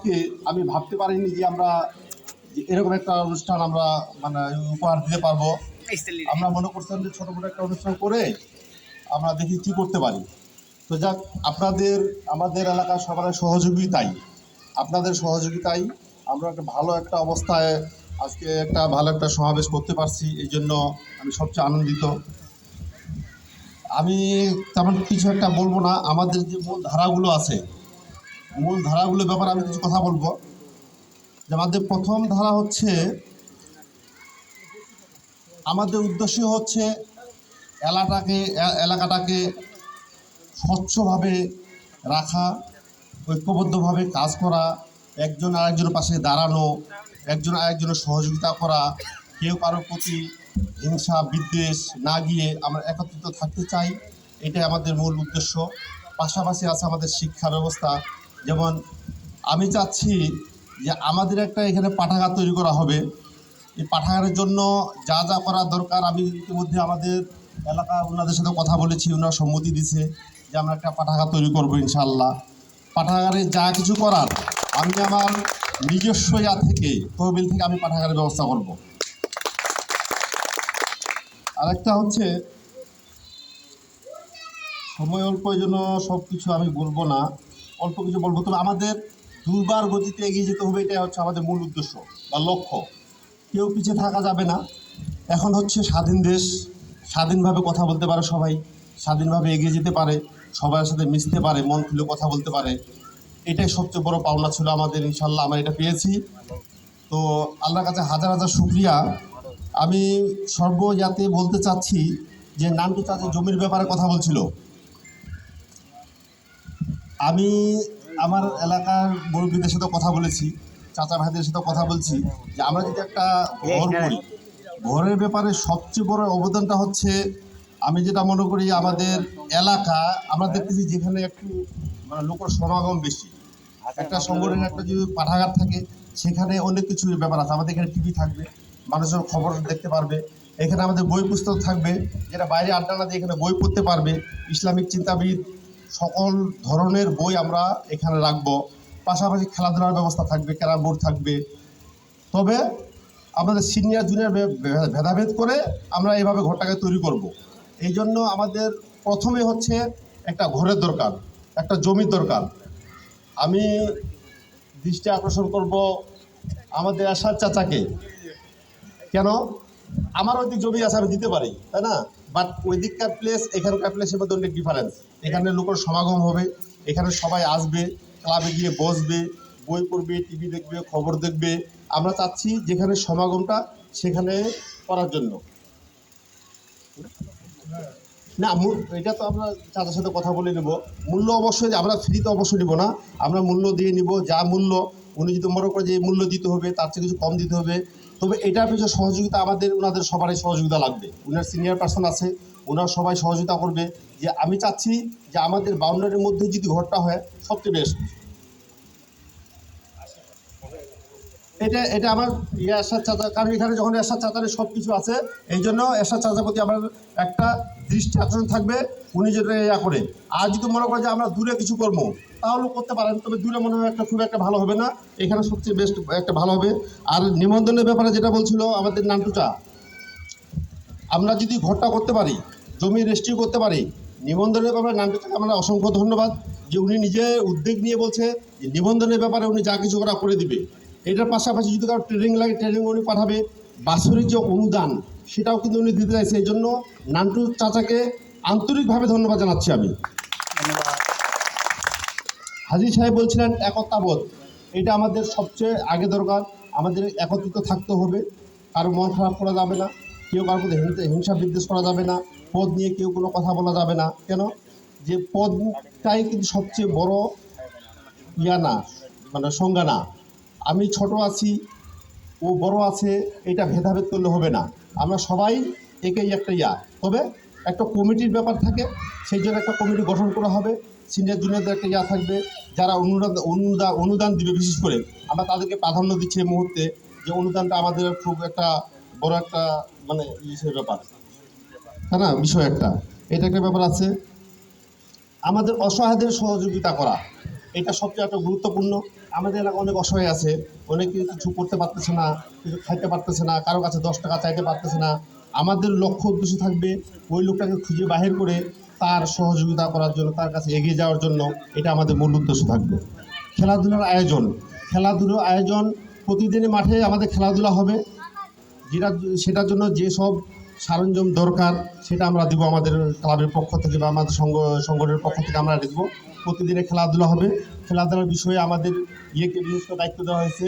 কে আমি ভাবতে পারিনি যে আমরা এরকম একটা অনুষ্ঠান আমরা মানে উপহার দিতে পারবো। আমরা মনে করছিলাম যে ছোট মোটো একটা অনুষ্ঠান করে আমরা দেখি কি করতে পারি। তো যাক, আপনাদের আমাদের এলাকার সবার সহযোগিতাই আপনাদের সহযোগিতায় আমরা একটা ভালো একটা অবস্থায় আজকে একটা ভালো একটা সমাবেশ করতে পারছি। এই জন্য আমি সবচেয়ে আনন্দিত। আমি তেমন কিছু একটা বলবো না। আমাদের যে মূল ধারাগুলো আছে, মূল ধারাগুলোর ব্যাপারে আমি কিছু কথা বলবো। যে আমাদের প্রথম ধারা হচ্ছে, আমাদের উদ্দেশ্য হচ্ছে এলাকাটাকে স্বচ্ছভাবে রাখা, ঐক্যবদ্ধভাবে কাজ করা, একজন আরেকজনের পাশে দাঁড়ানো, একজন আরেকজনের সহযোগিতা করা, কেউ কারোর প্রতি হিংসা বিদ্বেষ না গিয়ে আমরা একত্রিত থাকতে চাই। এটাই আমাদের মূল উদ্দেশ্য। পাশাপাশি আছে আমাদের শিক্ষা ব্যবস্থা। যেমন আমি চাচ্ছি যে আমাদের একটা এখানে পাঠাগার তৈরি করা হবে। এই পাঠাগারের জন্য যা যা করা দরকার আমি ইতিমধ্যে আমাদের এলাকা ওনাদের সাথে কথা বলেছি, ওনারা সম্মতি দিছে যে আমরা একটা পাঠাগার তৈরি করবো ইনশাআল্লাহ। পাঠাগারে যা কিছু করার আমি আমার নিজস্ব থেকে তহবিল থেকে আমি পাঠাগারের ব্যবস্থা করব। আরেকটা হচ্ছে, সময় অল্প, এই জন্য সব কিছু আমি বলবো না, অল্প কিছু বলবো। তবে আমাদের দুর্বার গতিতে এগিয়ে যেতে হবে, এটাই হচ্ছে আমাদের মূল উদ্দেশ্য বা লক্ষ্য। কেউ পিছিয়ে থাকা যাবে না। এখন হচ্ছে স্বাধীন দেশ, স্বাধীনভাবে কথা বলতে পারে সবাই, স্বাধীনভাবে এগিয়ে যেতে পারে, সবার সাথে মিশতে পারে, মন খুলে কথা বলতে পারে। এটাই সবচেয়ে বড় পাওনা ছিল আমাদের। ইনশাল্লাহ আমরা এটা পেয়েছি। তো আল্লাহর কাছে হাজার হাজার শুকরিয়া। আমি সর্বজাতে বলতে চাচ্ছি যে নান্টু চাচা জমির ব্যাপারে কথা বলছিল। আমি আমার এলাকার মুরব্বীদের সাথে কথা বলেছি, চাচা ভাইদের সাথে কথা বলছি যে আমরা যদি একটা ঘর করি, ঘরের ব্যাপারে সবচেয়ে বড় অবদানটা হচ্ছে, আমি যেটা মনে করি আমাদের এলাকা আমরা দেখতেছি যেখানে একটু মানে লোকের সমাগম বেশি, একটা সংগঠনের একটা যদি পাঠাগার থাকে সেখানে অনেক কিছু ব্যাপার আছে। আমাদের এখানে টিভি থাকবে, মানুষের খবর দেখতে পারবে। এখানে আমাদের বই পুস্তক থাকবে, যেটা বাইরে আড্ডা না দিয়ে এখানে বই পড়তে পারবে। ইসলামিক চিন্তাবিদ সকল ধরনের বই আমরা এখানে রাখবো। পাশাপাশি খেলাধুলার ব্যবস্থা থাকবে, ক্যারাম বোর্ড থাকবে। তবে আমাদের সিনিয়র জুনিয়র ভেদাভেদ করে আমরা এইভাবে ঘরটাকে তৈরি করব। এই জন্য আমাদের প্রথমে হচ্ছে একটা ঘরের দরকার, একটা জমির দরকার। আমি দৃষ্টি আকর্ষণ করব আমাদের আশার চাচাকে। কেন, আমার ওইদিক জমি আছে, আমি দিতে পারি, তাই না? বাট ওই দিককার প্লেস এখানকার প্লেসের মধ্যে অনেক ডিফারেন্স। এখানে লোকের সমাগম হবে, এখানে সবাই আসবে, ক্লাবে গিয়ে বসবে, বই পড়বে, টিভি দেখবে, খবর দেখবে। আমরা চাচ্ছি যেখানে সমাগমটা সেখানে করার জন্য। না, এটা তো আমরা চাচার সাথে কথা বলে নেব। মূল্য অবশ্যই আমরা ফ্রিতে অবশ্যই নিব না, আমরা মূল্য দিয়ে নিব। যা মূল্য উনি যদি মনে করে যে এই মূল্য দিতে হবে, তার চেয়ে কিছু কম দিতে হবে। তবে এটার পিছনে সহযোগিতা আমাদের ওনাদের সবারই সহযোগিতা লাগবে। ওনার সিনিয়র পার্সন আছে, ওনার সবাই সহযোগিতা করবে। যে আমি চাচ্ছি যে আমাদের বাউন্ডারির মধ্যে যদি ঘরটা হয় সবচেয়ে বেস্ট। এটা আমার এরশাদ চাচা, কারণ এখানে যখন এরশাদ চাচারের সব কিছু আছে, এই জন্য এরশাদ চাচার প্রতি আমার একটা দৃষ্টি আকর্ষণ থাকবে। উনি যেটা ইয়া করে, আর যদি মনে করে যে আমরা দূরে কিছু করবো তাহলে করতে পারেন, তবে দূরে মনে হয় একটা খুব একটা ভালো হবে না, এখানে সবচেয়ে বেস্ট একটা ভালো হবে। আর নিবন্ধনের ব্যাপারে যেটা বলছিল আমাদের নান্টুটা, আমরা যদি ঘরটা করতে পারি, জমি রেজিস্ট্রি করতে পারি, নিবন্ধনের ব্যাপারে নান্টুটাকে আমরা অসংখ্য ধন্যবাদ যে উনি নিজে উদ্যোগ নিয়ে বলছে যে নিবন্ধনের ব্যাপারে উনি যা কিছু করে দিবে। এটার পাশাপাশি যদি কারো ট্রেনিং লাগে ট্রেনিং উনি পাঠাবে। বাৎসরিক যে অনুদান সেটাও কিন্তু উনি দিতে চাইছে। এই জন্য নান্টু চাচাকে আন্তরিকভাবে ধন্যবাদ জানাচ্ছি আমি। হাজী সাহেব বলছিলেন একতাবোধ, এটা আমাদের সবচেয়ে আগে দরকার। আমাদের একত্রিত থাকতে হবে, কারো মন খারাপ করা যাবে না, কেউ কারোর প্রতি হিংসা বিদ্বেষ করা যাবে না, পদ নিয়ে কেউ কোনো কথা বলা যাবে না। কেন, যে পদটাই কিন্তু সবচেয়ে বড় না, মানে সংজ্ঞা না। আমি ছোট আছি, ও বড় আছে, এটা ভেদাভেদ করলে হবে না। আমরা সবাই একেই একটা তবে একটা কমিটির ব্যাপার থাকে, সেই জন্য একটা কমিটি গঠন করা হবে। সিনিয়র জুনিয়রদের একটা থাকবে, যারা অনুদান দিবে। বিশেষ করে আমরা তাদেরকে প্রাধান্য দিচ্ছি এই মুহূর্তে, যে অনুদানটা আমাদের খুব একটা বড় একটা মানে ব্যাপার, তাই না? বিষয় একটা, এটা একটা ব্যাপার আছে। আমাদের অসহায়দের সহযোগিতা করা, এটা সবচেয়ে একটা গুরুত্বপূর্ণ। আমাদের এলাকা অনেক অসহায় আছে, অনেকে কিছু করতে পারতেছে না, কিছু খাইতে পারতেছে না, কারো কাছে 10 টাকা চাইতে পারতেছে না। আমাদের লক্ষ্য উদ্দেশ্য থাকবে ওই লোকটাকে খুঁজে বাহির করে তার সহযোগিতা করার জন্য, তার কাছে এগিয়ে যাওয়ার জন্য। এটা আমাদের মূল উদ্দেশ্য থাকবে। খেলাধুলার আয়োজন, খেলাধুলার আয়োজন প্রতিদিনই মাঠে আমাদের খেলাধুলা হবে। যেটা সেটার জন্য যেসব সরঞ্জাম দরকার সেটা আমরা দিব আমাদের ক্লাবের পক্ষ থেকে বা আমাদের সংগঠনের পক্ষ থেকে আমরা দেখব। প্রতিদিনে খেলাধুলা হবে। খেলাধুলার বিষয়ে আমাদের ইয়েকে বিশেষ করে দায়িত্ব দেওয়া হয়েছে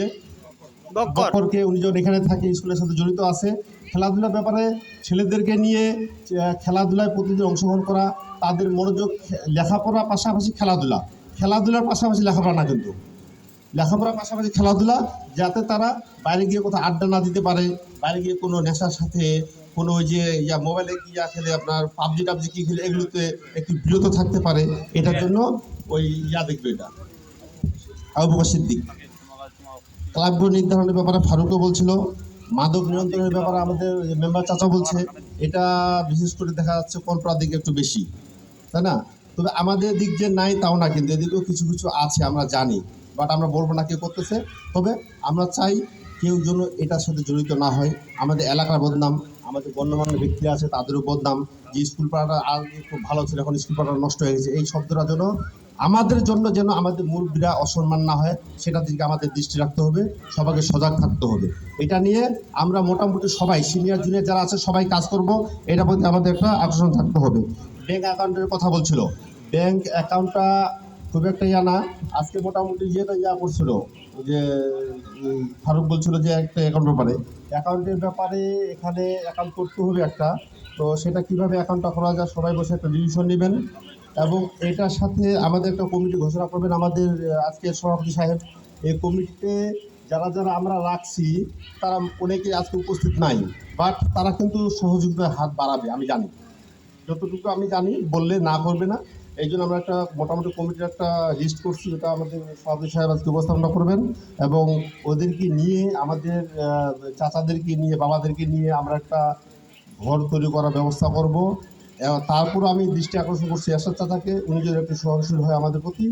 বক্করকে, উনি যখন এখানে থাকে স্কুলের সাথে জড়িত আছে। খেলাধুলার ব্যাপারে ছেলেদেরকে নিয়ে খেলাধুলায় প্রতিদিন অংশগ্রহণ করা, তাদের মনোযোগ লেখাপড়ার পাশাপাশি খেলাধুলা, খেলাধুলার পাশাপাশি লেখাপড়া না, কিন্তু লেখাপড়ার পাশাপাশি খেলাধুলা, যাতে তারা বাইরে গিয়ে কোথাও আড্ডা না দিতে পারে, বাইরে গিয়ে কোনো নেশার সাথে কোনো ওই যে মোবাইলে কি খেলে আপনার পাবজি কি খেলে এগুলোতে একটু বিরত থাকতে পারে। এটার জন্য ওই দেখবে এটা অবকাশের দিক। ক্লাব নির্ধারণের ব্যাপারে ফারুকও বলছিল। মাদক নিয়ন্ত্রণের ব্যাপারে আমাদের মেম্বার চাচা বলছে, এটা বিশেষ করে দেখা যাচ্ছে কলপাড়ার দিকে একটু বেশি, তাই না? তবে আমাদের দিক যে নাই তাও না, কিন্তু এদিকেও কিছু কিছু আছে আমরা জানি, বাট আমরা বলবো না কে করতেছে। তবে আমরা চাই কেউ যেন এটার সাথে জড়িত না হয়। আমাদের এলাকার বদনাম, আমাদের গণ্যমান্য ব্যক্তি আছে তাদেরও বদনাম, যে স্কুল পাড়াটা আগে খুব ভালো ছিল এখন স্কুল পাড়াটা নষ্ট হয়ে গেছে, এই শব্দটা যেন আমাদের জন্য যেন আমাদের মুরব্বীরা অসম্মান না হয়, সেটার দিকে আমাদের দৃষ্টি রাখতে হবে, সবাইকে সজাগ থাকতে হবে। এটা নিয়ে আমরা মোটামুটি সবাই সিনিয়র জুনিয়র যারা আছে সবাই কাজ করব, এটার প্রতি আমাদের একটা আকর্ষণ থাকতে হবে। ব্যাংক অ্যাকাউন্টের কথা বলছিল, ব্যাংক অ্যাকাউন্টটা খুব একটা না, আজকে মোটামুটি যেটা করছিল যে ফারুক বলছিল যে একটা অ্যাকাউন্টের ব্যাপারে এখানে অ্যাকাউন্ট করতে হবে একটা। তো সেটা কিভাবে অ্যাকাউন্টটা করা যায় সবাই বসে একটা ডিসিশন নেবেন, এবং এটার সাথে আমাদের একটা কমিটি ঘোষণা করবেন আমাদের আজকের সভাপতি সাহেব। এই কমিটিতে যারা যারা আমরা রাখছি তারা অনেকে আজকে উপস্থিত নাই, বাট তারা কিন্তু সহযোগিতার হাত বাড়াবে, আমি জানি, যতটুকু আমি জানি, বললে না করবে না। এই জন্য আমরা একটা মোটামুটি কমিটির একটা লিস্ট করছি, এটা আমাদের সভাপতি সাহেব আজকে উপস্থাপনা করবেন, এবং ওদেরকে নিয়ে আমাদের চাচাদেরকে নিয়ে বাবাদেরকে নিয়ে আমরা একটা ঘর তৈরি করার ব্যবস্থা করব। তারপর আমি দৃষ্টি আকর্ষণ করছি এরশাদ চাচাকে, উনি যদি একটু সহনশীল হয় আমাদের প্রতি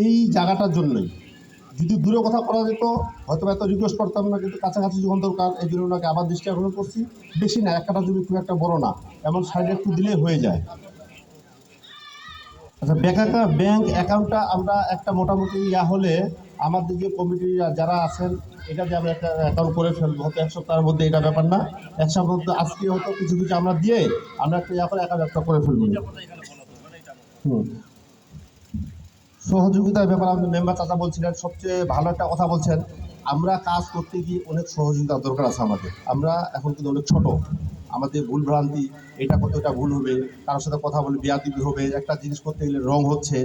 এই জায়গাটার জন্যই। যদি দূরে কথা করা যেত হয়তো এত রিকোয়েস্ট করতাম না, কিন্তু কাছাকাছি যখন দরকার এই জন্য ওনাকে আবার দৃষ্টি আকর্ষণ করছি। বেশি না, একটা জমি খুব একটা বড় না, এমন সাইডে একটু দিলে হয়ে যায়। আচ্ছা, ব্যাংক অ্যাকাউন্টটা আমরা একটা মোটামুটি হলে আমাদের যে কমিটি যারা আছেন এটা যে আমরা একটা অ্যাকাউন্ট করে ফেলবো, হয়তো 1 সপ্তাহের মধ্যে, এটা ব্যাপার না। 1 সপ্তাহ মধ্যে আজকে হয়তো কিছু কিছু আমরা দিয়ে আমরা একটা করে অ্যাকাউন্ট একটা করে ফেলবো। সহযোগিতার ব্যাপারে আমাদের মেম্বার চাচা বলছিলেন, সবচেয়ে ভালো একটা কথা বলছেন। আমরা কাজ করতে গিয়ে অনেক সহযোগিতার দরকার আছে আমাদের। আমরা এখন কিন্তু অনেক ছোট, আমাদের ভুল ভ্রান্তি, এটা করতে ওটা ভুল হবে, কারোর সাথে কথা বলে বেয়াদবি হবে, একটা জিনিস করতে গেলে রং হচ্ছে।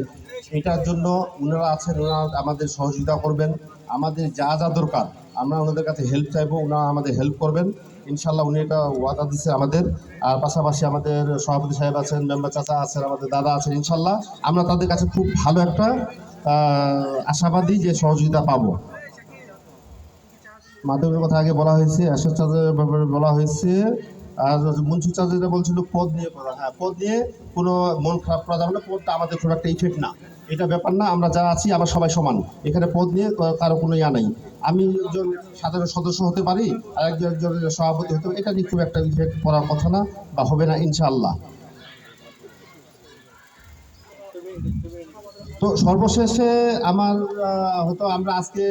এটার জন্য ওনারা আছেন, ওনারা আমাদের সহযোগিতা করবেন। আমাদের যা যা দরকার আমরা ওনাদের কাছে হেল্প চাইবো, ওনারা আমাদের হেল্প করবেন ইনশাল্লাহ। উনি এটা ওয়াদা দিচ্ছে আমাদের। আর পাশাপাশি আমাদের সভাপতি সাহেব আছেন, মেম্বার চাচা আছেন, আমাদের দাদা আছেন, ইনশাল্লাহ আমরা তাদের কাছে খুব ভালো একটা আশাবাদী যে সহযোগিতা পাবো। মাধ্যমের কথা আগে বলা হয়েছে, এরশাদ চাচার ব্যাপারে বলা হয়েছে, আর মনসুর চাচা যেটা বলছিল পদ নিয়ে করা, হ্যাঁ পদ নিয়ে কোনো মন খারাপ করা যাবে না, পদটা আমাদের খুব একটা ইফেক্ট না, এটা ব্যাপার না। আমরা যারা আছি আমরা সবাই সমান, এখানে পদ নিয়ে কারো কোনো নাই। আমি একজন সাধারণ সদস্য হতে পারি আর একজনের সভাপতি হতে পারি, এটা নিয়ে খুব একটা ইফেক্ট করার কথা না বা হবে না ইনশাআল্লাহ। তো সর্বশেষে আমার হয়তো আমরা আজকে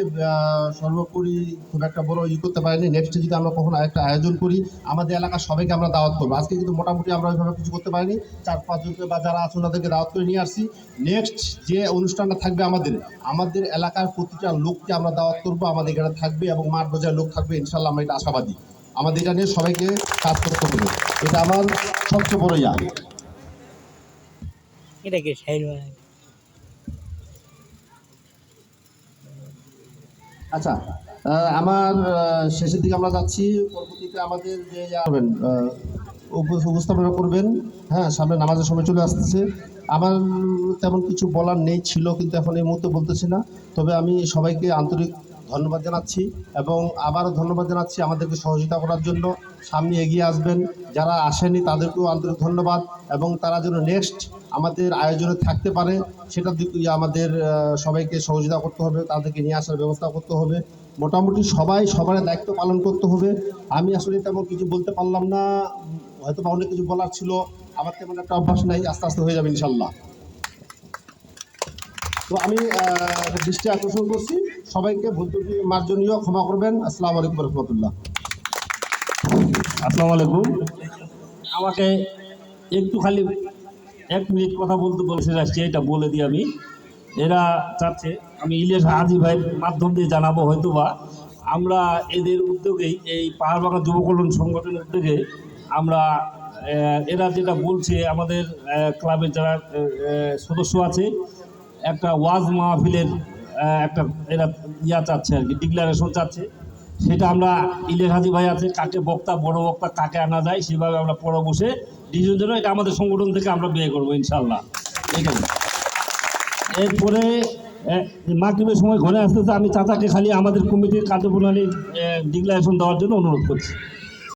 সর্বোপরি খুব একটা বড় করতে পারিনি। নেক্সটে যদি আমরা কখনো আরেকটা আয়োজন করি আমাদের এলাকার সবাইকে আমরা দাওয়াত করবো। আজকে কিন্তু মোটামুটি আমরা ওইভাবে কিছু করতে পারিনি, 4-5 জনকে বা যারা আছে ওনাদেরকে দাওয়াত করে নিয়ে আসছি। নেক্সট যে অনুষ্ঠানটা থাকবে আমাদের এলাকার প্রতিটা লোককে আমরা দাওয়াত করবো, আমাদের এখানে থাকবে এবং মাঠ বাজার লোক থাকবে ইনশাল্লাহ। আমরা এটা আশাবাদী, আমাদের এটা নিয়ে সবাইকে কাজ করতে হবে, এটা আমার সবচেয়ে বড় এটা কি আচ্ছা, আমার শেষের দিকে আমরা যাচ্ছি। পরবর্তীতে আমাদের যে উপস্থাপনা করবেন, হ্যাঁ সামনে নামাজের সময় চলে আসতেছে। আমার তেমন কিছু বলার নেই, ছিল কিন্তু এখন এই মুহূর্তে বলতেছি না। তবে আমি সবাইকে আন্তরিক ধন্যবাদ জানাচ্ছি এবং আবারও ধন্যবাদ জানাচ্ছি আমাদেরকে সহযোগিতা করার জন্য। সামনে এগিয়ে আসবেন, যারা আসেনি তাদেরকেও আন্তরিক ধন্যবাদ, এবং তারা যেন নেক্সট আমাদের আয়োজনে থাকতে পারে সেটা দিকে আমাদের সবাইকে সহযোগিতা করতে হবে, তাদেরকে নিয়ে আসার ব্যবস্থা করতে হবে। মোটামুটি সবার দায়িত্ব পালন করতে হবে। আমি আসলে তেমন কিছু বলতে পারলাম না, হয়তো বা অনেক কিছু বলার ছিল, আমার তেমন একটা অভ্যাস নাই, আস্তে আস্তে হয়ে যাবে ইনশাল্লাহ। তো আমি দৃষ্টি আকর্ষণ করছি, সবাইকে ভুল ত্রুটি মার্জনীয় ক্ষমা করবেন। আসসালামু আলাইকুম রহমতুল্লাহ। আসসালামু আলাইকুম। আমাকে একটু খালি 1 মিনিট কথা বলতে বলছে, আসছে এটা বলে দিই আমি। এরা চাচ্ছে আমি ইলিয়াস হাজি ভাইয়ের মাধ্যম দিয়ে জানাবো, হয়তো বা আমরা এদের উদ্যোগেই, এই পাহাড়বাগান যুব কল্যাণ সংগঠনের উদ্যোগে আমরা এরা যেটা বলছে, আমাদের ক্লাবের যারা সদস্য আছে, একটা ওয়াজ মাহফিলের একটা এরা চাচ্ছে আর কি, ডিক্লারেশন চাচ্ছে। সেটা আমরা ইলিয়াস হাজি ভাই আছে, কাকে বক্তা, বড় বক্তা কাকে আনা যায়, সেভাবে আমরা পরে বসে ডিসিশন জন্য এটা আমাদের সংগঠন থেকে আমরা বিয়ে করবো ইনশাল্লাহ। এটাই। এরপরে মাগরিবের সময় ঘরে আসতেছে, আমি চাচাকে খালি আমাদের কমিটির কার্যপ্রণালীর ডিক্লারেশন দেওয়ার জন্য অনুরোধ করছি।